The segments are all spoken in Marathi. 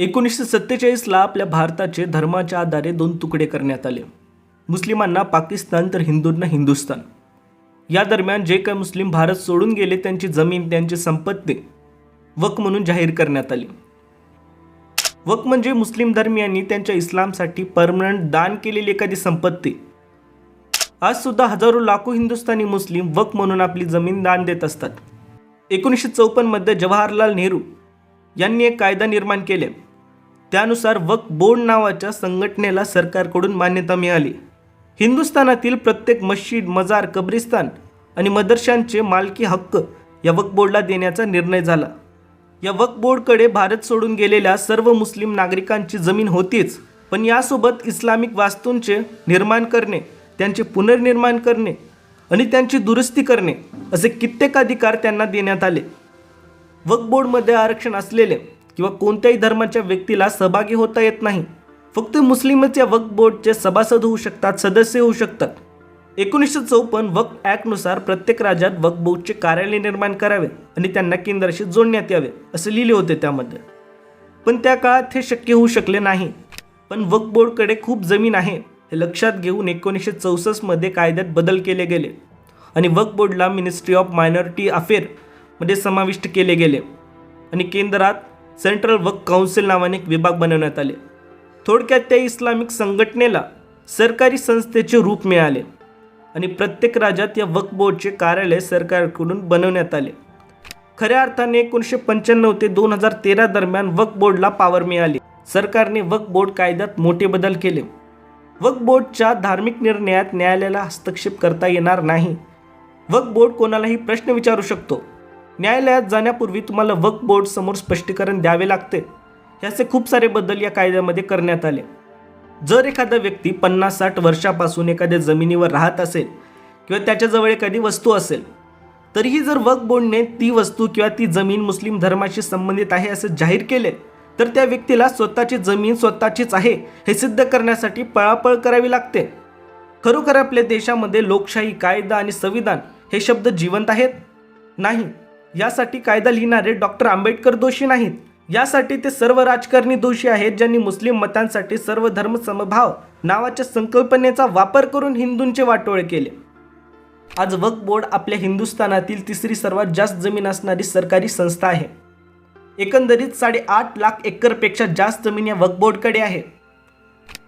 1947ला आपल्या भारताचे धर्माच्या आधारे दोन तुकडे करण्यात आले. मुस्लिमांना पाकिस्तान तर हिंदूंना हिंदुस्थान. या दरम्यान जे काही मुस्लिम भारत सोडून गेले त्यांची जमीन, त्यांची संपत्ती वक्फ म्हणून जाहीर करण्यात आली. वक्फ म्हणजे मुस्लिम धर्मियांनी त्यांच्या इस्लामसाठी परमनंट दान केलेली एखादी संपत्ती. आज सुद्धा हजारो लाखो हिंदुस्थानी मुस्लिम वक्फ म्हणून आपली जमीन दान देत असतात. 1954 मध्ये जवाहरलाल नेहरू यांनी एक कायदा निर्माण केले. त्यानुसार वक्फ बोर्ड नावाच्या संघटनेला सरकारकडून मान्यता मिळाली. हिंदुस्थानातील प्रत्येक मस्जिद, मजार, कब्रिस्तान आणि मदरशांचे मालकी हक्क या वक्फ बोर्डला देण्याचा निर्णय झाला. या वक्फ बोर्डकडे भारत सोडून गेलेल्या सर्व मुस्लिम नागरिकांची जमीन होतीच, पण यासोबत इस्लामिक वास्तूंचे निर्माण करणे, त्यांचे पुनर्निर्माण करणे आणि त्यांची दुरुस्ती करणे असे कित्येक अधिकार त्यांना देण्यात आले. वक्फ बोर्डमध्ये आरक्षण असलेले किंवा कोणत्याही धर्माच्या व्यक्तीला सहभागी होता येत नाही. फक्त मुस्लिमच या वक्फ बोर्डचे सभासद होऊ शकतात, सदस्य होऊ शकतात. 1954 वक्फ ॲक्टनुसार प्रत्येक राज्यात वक्फ बोर्डचे कार्यालय निर्माण करावे आणि त्यांना केंद्राशी जोडण्यात यावे असे लिहिले होते त्यामध्ये. पण त्या काळात हे शक्य होऊ शकले नाही. पण वक्फ बोर्डकडे खूप जमीन आहे हे लक्षात घेऊन 1964 मध्ये कायद्यात बदल केले गेले आणि वक्फ बोर्डला मिनिस्ट्री ऑफ मायनॉरिटी अफेअर मध्ये समाविष्ट केले गेले आणि केंद्रात सेंट्रल वक्फ काउन्सिल नावाने एक विभाग बनवण्यात आले. थोडक्यात त्या इस्लामिक संघटनेला सरकारी संस्थेचे रूप मिळाले आणि प्रत्येक राज्यात या वक्फ बोर्डचे कार्यालय सरकारकडून बनवण्यात आले. खऱ्या अर्थाने 1995 ते 2013 दरम्यान वक्फ बोर्डला पॉवर मिळाली. सरकारने वक्फ बोर्ड कायद्यात मोठे बदल केले. वक्फ बोर्डच्या धार्मिक निर्णयात न्यायालयाला हस्तक्षेप करता येणार नाही. वक्फ बोर्ड कोणालाही प्रश्न विचारू शकतो. न्यायालयात जाण्यापूर्वी तुम्हाला वक्फ बोर्ड समोर स्पष्टीकरण द्यावे लागते. हे असे खूप सारे बदल या कायद्यामध्ये करण्यात आले. जर एखादा व्यक्ती 50-60 वर्षापासून एखाद्या जमिनीवर राहत असेल किंवा त्याच्याजवळ एखादी वस्तू असेल, तरीही जर वक्फ बोर्डने ती वस्तू किंवा ती जमीन मुस्लिम धर्माशी संबंधित आहे असे जाहीर केले तर त्या व्यक्तीला स्वतःची जमीन स्वतःचीच आहे हे सिद्ध करण्यासाठी पळापळ करावी लागते. खरोखर आपल्या देशामध्ये लोकशाही, कायदा आणि संविधान हे शब्द जिवंत आहेत? नाही. यासाठी कायदा लिहिणारे डॉक्टर आंबेडकर दोषी नाहीत. यासाठी ते सर्व राजकारणी दोषी आहेत ज्यांनी मुस्लिम मतांसाठी सर्व धर्म समभाव नावाच्या संकल्पनेचा वापर करून हिंदूंचे वाटोळे केले. आज वक्फ बोर्ड आपल्या हिंदुस्थानातील तिसरी सर्वात जास्त जमीन असणारी सरकारी संस्था आहे. एकंदरीत 8.5 लाख एकरपेक्षा जास्त जमीन या वक्फ बोर्डकडे आहे.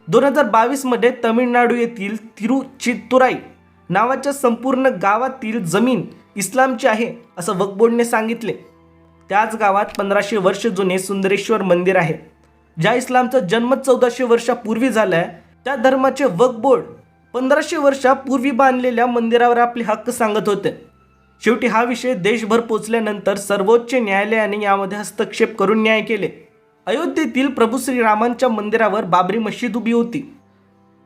2022 मध्ये तमिळनाडू येथील तिरुचित्तुराई नावाच्या संपूर्ण गावातील जमीन इस्लामची आहे असं वक्फ बोर्डने सांगितले. त्याच गावात 1500 वर्ष जुने सुंदरेश्वर मंदिर आहे. ज्या इस्लामचा जन्म 1400 वर्षापूर्वी झालाय त्या धर्माचे वक्फ बोर्ड 1500 वर्षापूर्वी बांधलेल्या मंदिरावर आपले हक्क सांगत होते. शेवटी हा विषय देशभर पोचल्यानंतर सर्वोच्च न्यायालयाने यामध्ये हस्तक्षेप करून न्याय केले. अयोध्येतील प्रभू श्रीरामांच्या मंदिरावर बाबरी मशीद उभी होती.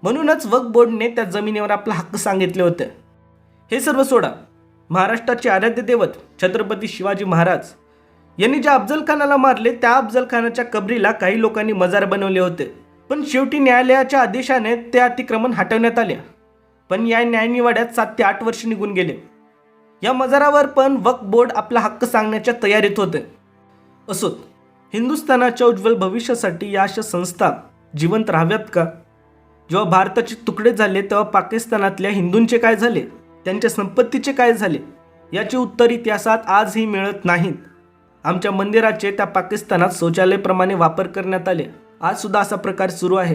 म्हणूनच वक्फ बोर्डने त्या जमिनीवर आपला हक्क सांगितले होते. हे सर्व सोडा. महाराष्ट्राचे आराध्य दैवत छत्रपती शिवाजी महाराज यांनी ज्या अफजल खानाला मारले त्या अफजल खानाच्या कबरीला काही लोकांनी मजार बनवले होते. पण शेवटी न्यायालयाच्या आदेशाने ते अतिक्रमण हटवण्यात आले. पण या न्यायनिवाड्यात 7 ते 8 वर्ष निघून गेले. या मजारावर पण वक्फ बोर्ड आपला हक्क सांगण्याच्या तयारीत होते. असोत, हिंदुस्थानाच्या उज्ज्वल भविष्यासाठी या अशा संस्था जिवंत राहाव्यात का? जेव्हा भारताचे तुकडे झाले तेव्हा पाकिस्तानातल्या हिंदूंचे काय झाले, त्यांच्या संपत्तीचे काय झाले याचे उत्तर इतिहासात आजही मिळत नाहीत. आमच्या मंदिराचे त्या पाकिस्तानात शौचालयाप्रमाणे वापर करण्यात आले. आज सुद्धा असा प्रकार सुरू आहे.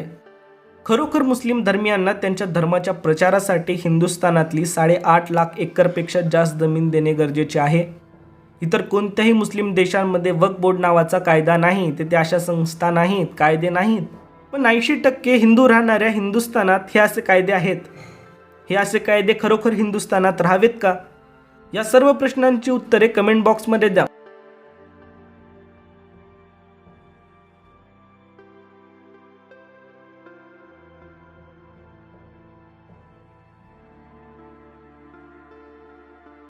खरोखर मुस्लिम धर्मियांना त्यांच्या धर्माच्या प्रचारासाठी हिंदुस्थानातली 8.5 लाख एकरपेक्षा जास्त जमीन देणे गरजेचे आहे. इतर कोणत्याही मुस्लिम देशांमध्ये वक्फ बोर्ड नावाचा कायदा नाही, तेथे अशा संस्था नाहीत, कायदे नाहीत. पण 80% हिंदू राहणाऱ्या हिंदुस्थानात हे असे कायदे आहेत. हे असे कायदे खरोखर हिंदुस्थानात राहावेत का? या सर्व प्रश्नांची उत्तरे कमेंट बॉक्समध्ये द्या.